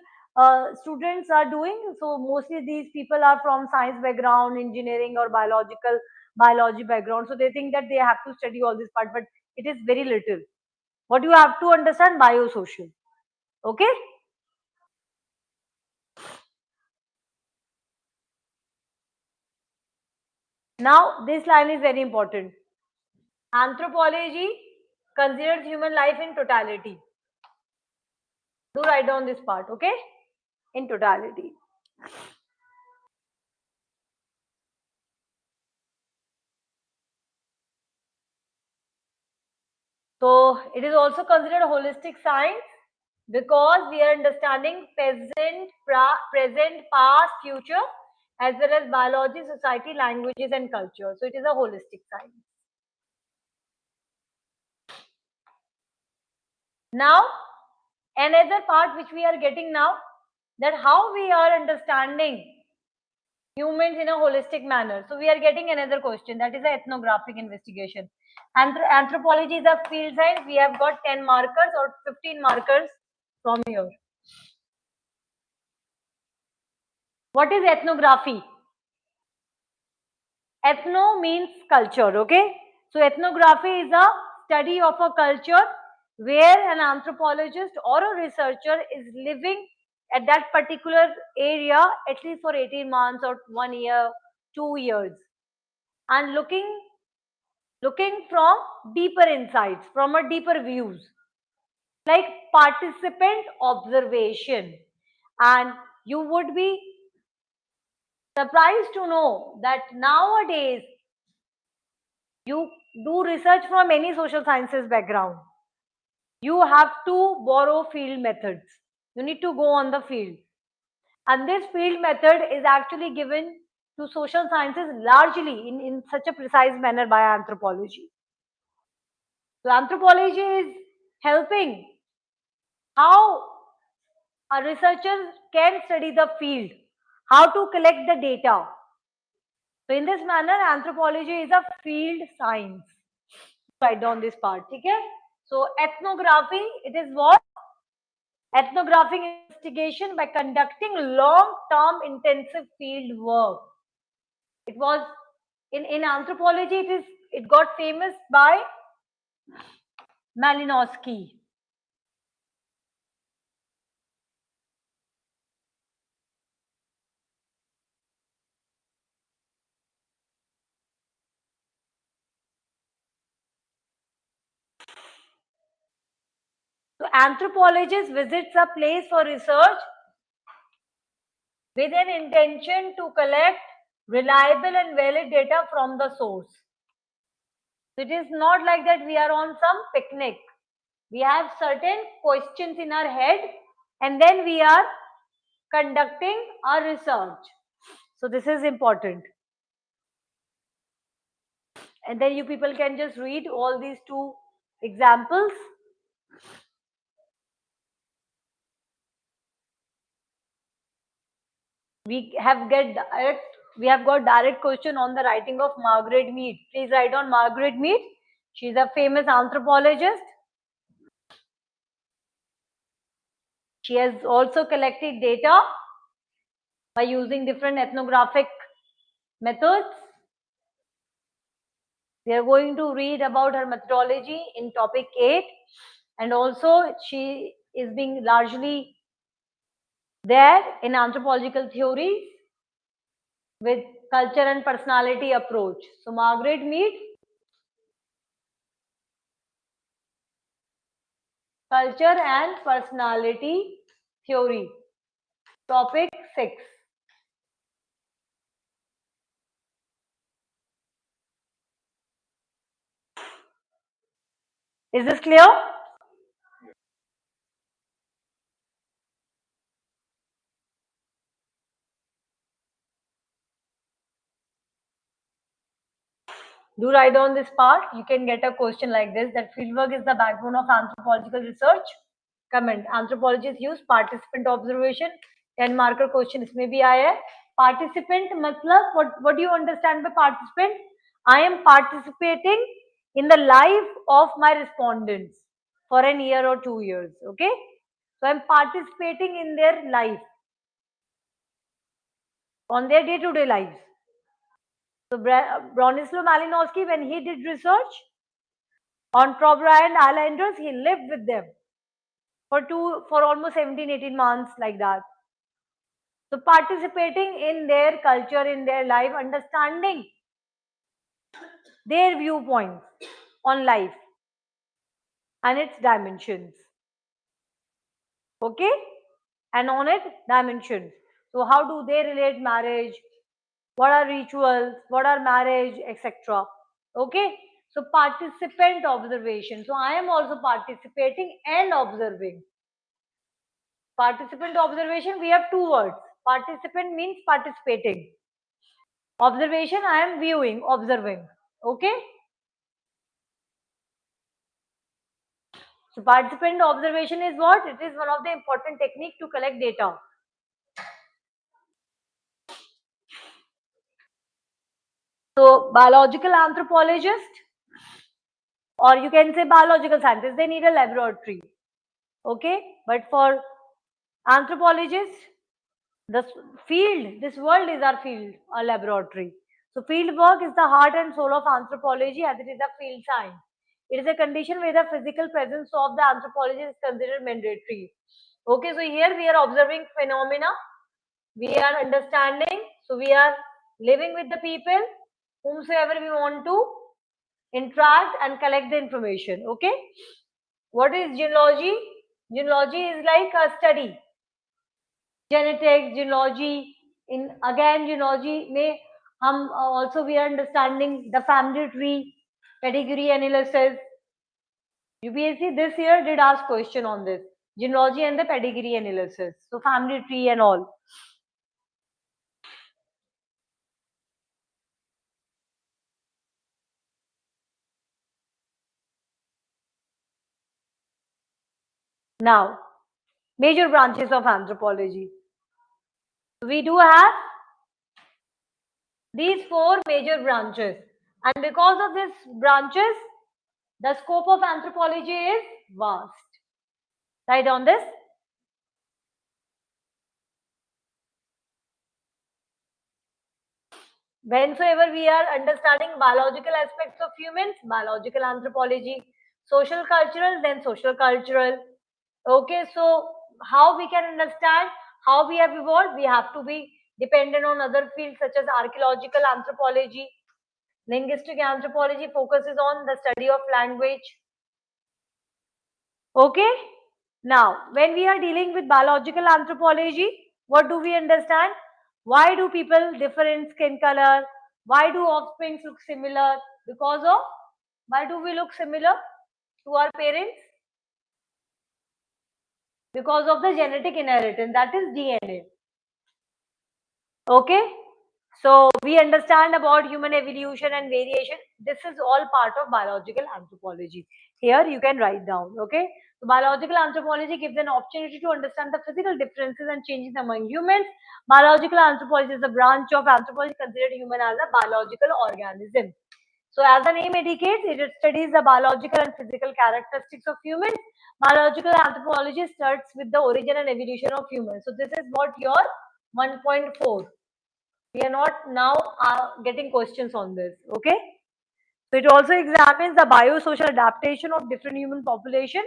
students are doing, so mostly these people are from science background, engineering or biology background, so they think that they have to study all this part, but it is very little. What you have to understand, biosocial. Okay. Now this line is very important. Anthropology considers human life in totality. Do write down this part. Okay. in totality. So it is also considered a holistic science because we are understanding present, past, future, as well as biology, society, languages, and culture. So it is a holistic science. Now, another part which we are getting now, that how we are understanding humans in a holistic manner. So we are getting another question, that is the ethnographic investigation. Anthropology is a field science. We have got 10 markers or 15 markers from here. What is ethnography? Ethno means culture, okay? So ethnography is a study of a culture where an anthropologist or a researcher is living at that particular area at least for 18 months or 1 year, 2 years, and looking from deeper insights, from a deeper views, like participant observation. And you would be surprised to know that nowadays you do research from any social sciences background, you have to borrow field methods. You need to go on the field, and this field method is actually given to social sciences largely in such a precise manner by anthropology. So anthropology is helping how a researcher can study the field, how to collect the data. So in this manner, anthropology is a field science. Write down this part, okay? So ethnography, it is what? Ethnographic investigation by conducting long-term intensive field work. It was in anthropology, it got famous by Malinowski. So anthropologist visits a place for research with an intention to collect reliable and valid data from the source. It is not like that we are on some picnic. We have certain questions in our head and then we are conducting our research. So this is important. And then you people can just read all these two examples. We have got direct question on the writing of Margaret Mead. Please write on Margaret Mead. She is a famous anthropologist. She has also collected data by using different ethnographic methods. We are going to read about her methodology in topic 8, and also she is being largely there in anthropological theories with culture and personality approach. So Margaret Mead, culture and personality theory, topic 6. Is this clear? Do write down this part. You can get a question like this, that fieldwork is the backbone of anthropological research. Comment. Anthropologists use participant observation. 10 marker question इसमें भी आया है. Participant मतलब what do you understand by participant? I am participating in the life of my respondents for an year or 2 years. Okay, so I am participating in their life, on their day-to-day lives. So Bronislaw Malinowski, when he did research on Trobriand Islanders, he lived with them for almost 17, 18 months, like that. So participating in their culture, in their life, understanding their viewpoints on life and its dimensions. Okay? and on it dimensions. So how do they relate marriage? What are rituals? What are marriage, etc. Okay. So participant observation. So I am also participating and observing. Participant observation, we have two words. Participant means participating. Observation, I am viewing, observing. Okay. So participant observation is what? It is one of the important technique to collect data. So biological anthropologist, or you can say biological scientist, they need a laboratory. Okay. But for anthropologists, this field, this world is our field, our laboratory. So field work is the heart and soul of anthropology as it is a field science. It is a condition where the physical presence of the anthropologist is considered mandatory. Okay, so here we are observing phenomena, we are understanding, so we are living with the people whomsoever we want to interact and collect the information. Okay, what is genealogy? Genealogy is like a study, genetics, genealogy. In again genealogy may also we are understanding the family tree, pedigree analysis. UPSC this year did ask question on this genealogy and the pedigree analysis. So family tree and all. Now, major branches of anthropology. We do have these four major branches, and because of these branches, the scope of anthropology is vast. Right on this. Whensoever we are understanding biological aspects of humans, biological anthropology, social cultural, then social cultural. Okay, so how we can understand how we have evolved? We have to be dependent on other fields such as archaeological anthropology. Linguistic anthropology focuses on the study of language. Okay, now when we are dealing with biological anthropology, what do we understand? Why do people differ in skin color? Why do offsprings look similar? Because of, why do we look similar to our parents? Because of the genetic inheritance, that is DNA. Okay, so we understand about human evolution and variation. This is all part of biological anthropology. Here you can write down. Okay, so biological anthropology gives an opportunity to understand the physical differences and changes among humans. Biological anthropology is a branch of anthropology considered human as a biological organism. So as the name indicates, it studies the biological and physical characteristics of humans. Biological anthropology starts with the origin and evolution of humans. So this is what your 1.4. We are not now getting questions on this. Okay. So it also examines the biosocial adaptation of different human population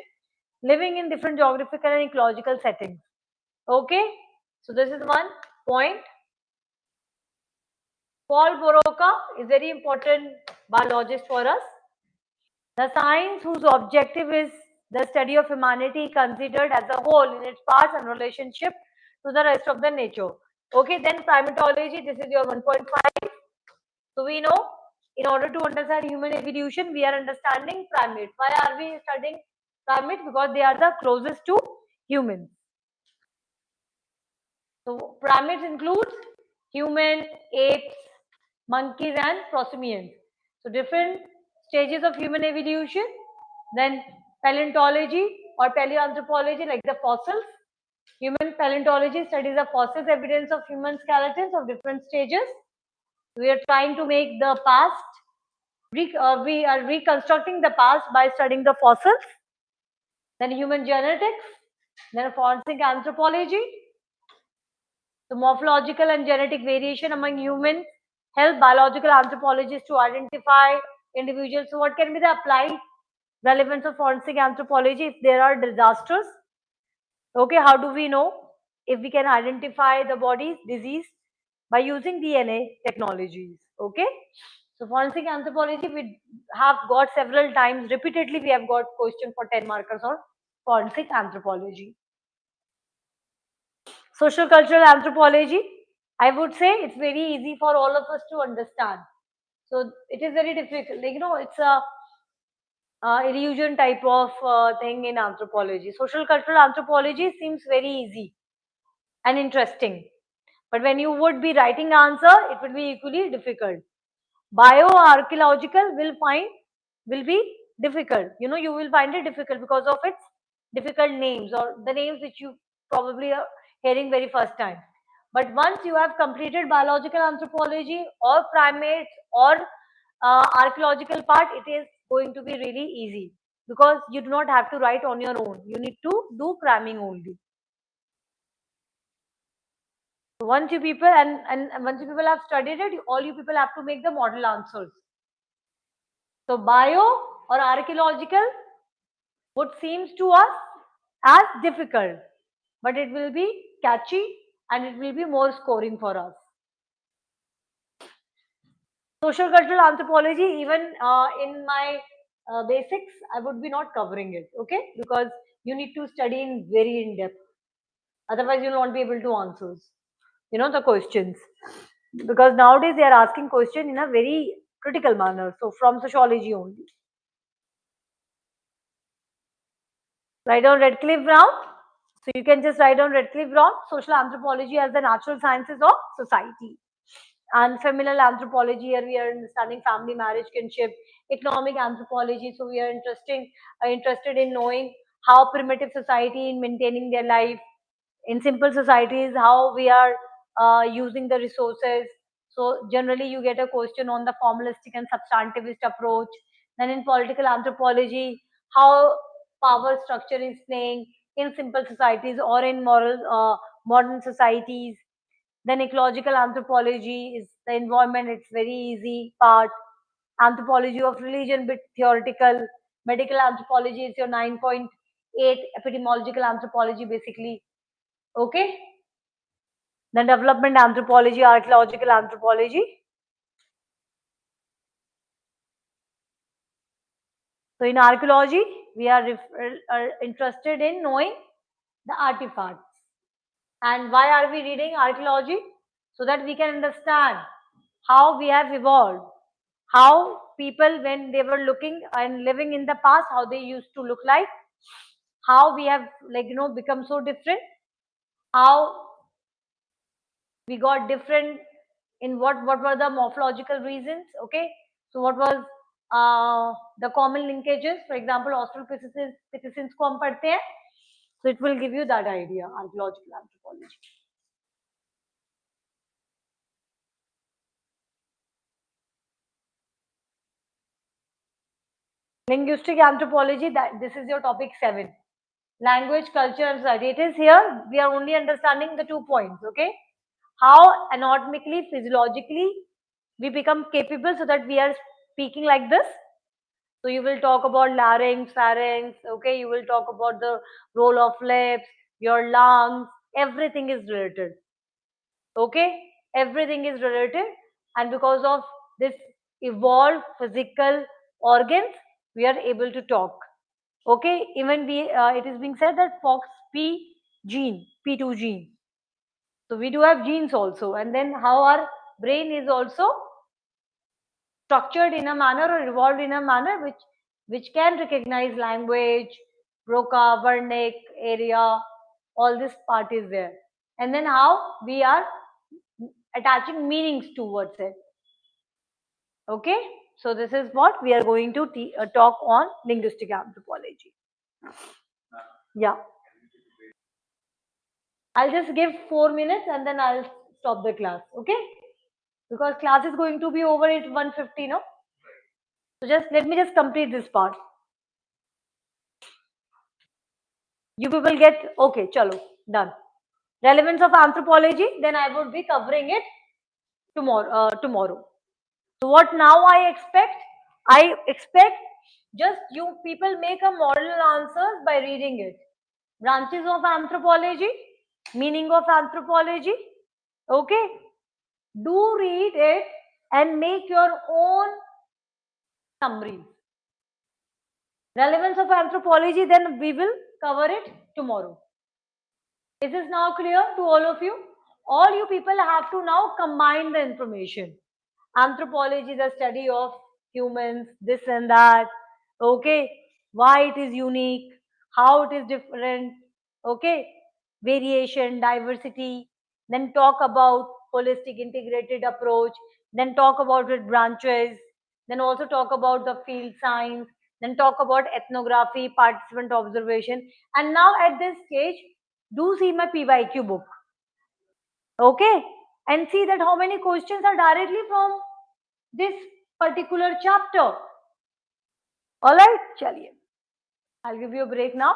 living in different geographical and ecological settings. Okay. So this is one point. Paul Boroka is very important biologist for us. The science whose objective is the study of humanity considered as a whole in its parts and relationship to the rest of the nature. Okay, then primatology, this is your 1.5. So we know in order to understand human evolution, we are understanding primates. Why are we studying primates? Because they are the closest to humans. So primates includes human, apes, monkeys and prosimians. So different stages of human evolution. Then paleontology or paleoanthropology, like the fossils. Human paleontology studies the fossils evidence of human skeletons of different stages. We are trying to make the past, we are reconstructing the past by studying the fossils. Then human genetics, then forensic anthropology. The morphological and genetic variation among humans help biological anthropologists to identify individuals. So what can be the applied relevance of forensic anthropology if there are disasters? Okay, how do we know if we can identify the body's disease? By using DNA technologies. Okay, so forensic anthropology, we have got several times, repeatedly we have got question for 10 markers on forensic anthropology. Social cultural anthropology, I would say it's very easy for all of us to understand. So it is very difficult. Like, it's a illusion type of thing in anthropology. Social cultural anthropology seems very easy and interesting. But when you would be writing answer, it will be equally difficult. Bioarchaeological will be difficult. You will find it difficult because of its difficult names or the names which you probably are hearing very first time. But once you have completed biological anthropology or primates or archaeological part, it is going to be really easy because you do not have to write on your own. You need to do cramming only. So once you people and once you people have studied it, all you people have to make the model answers. So bio or archaeological would seems to us as difficult, but it will be catchy and it will be more scoring for us. Social cultural anthropology, even in my basics, I would be not covering it, okay? Because you need to study in very in depth. Otherwise, you'll not be able to answers, the questions. Because nowadays they are asking question in a very critical manner. So from sociology only. Write down Redcliffe Brown. So you can just write down Redcliffe Brown, social anthropology as the natural sciences of society. And familial anthropology, here we are understanding family, marriage, kinship. Economic anthropology, so we are interested in knowing how primitive society in maintaining their life. In simple societies, how we are using the resources. So generally you get a question on the formalistic and substantivist approach. Then in political anthropology, how power structure is playing in simple societies or in modern societies. Then ecological anthropology is the environment, it's very easy part. Anthropology of religion, bit theoretical. Medical anthropology is your 9.8. Epidemiological anthropology basically. Okay. Then development anthropology, archaeological anthropology. So in archaeology, we are interested in knowing the artifacts. And why are we reading archaeology? So that we can understand how we have evolved, how people when they were looking and living in the past, how they used to look like, how we have become so different, how we got different in what were the morphological reasons. Okay, so what was the common linkages, for example australopithecines को हम पढ़ते हैं, so it will give you that idea. Archaeological anthropology. Linguistic anthropology, that this is your topic 7. Language, culture and society. It is here we are only understanding the 2 points. Okay, how anatomically, physiologically we become capable so that we are speaking like this. So you will talk about larynx, pharynx, okay, you will talk about the role of lips, your lungs, everything is related. Okay, everything is related, and because of this evolved physical organs, we are able to talk. Okay, even it is being said that FOXP gene, P2 gene. So we do have genes also, and then how our brain is also structured in a manner or evolved in a manner which can recognize language, Broca, Wernicke area, all this part is there. And then how we are attaching meanings towards it. Okay, so this is what we are going to talk on linguistic anthropology. Yeah. I'll just give 4 minutes and then I'll stop the class. Okay, because class is going to be over at 1:50, no? So just let me just complete this part. You people get okay, chalo, done. Relevance of anthropology, then I would be covering it tomorrow. So what now I expect? I expect just you people make a model answers by reading it. Branches of anthropology, meaning of anthropology. Okay, do read it and make your own summary. Relevance of anthropology, then we will cover it tomorrow. Is this now clear to all of you? All you people have to now combine the information. Anthropology is a study of humans, this and that. Okay, why it is unique, how it is different. Okay, variation, diversity. Then talk about holistic integrated approach. Then talk about its branches. Then also talk about the field science. Then talk about ethnography, participant observation. And now at this stage, do see my PYQ book. Okay, and see that how many questions are directly from this particular chapter. All right, chaliye. I'll give you a break now.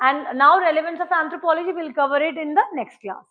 And now relevance of anthropology, we'll cover it in the next class.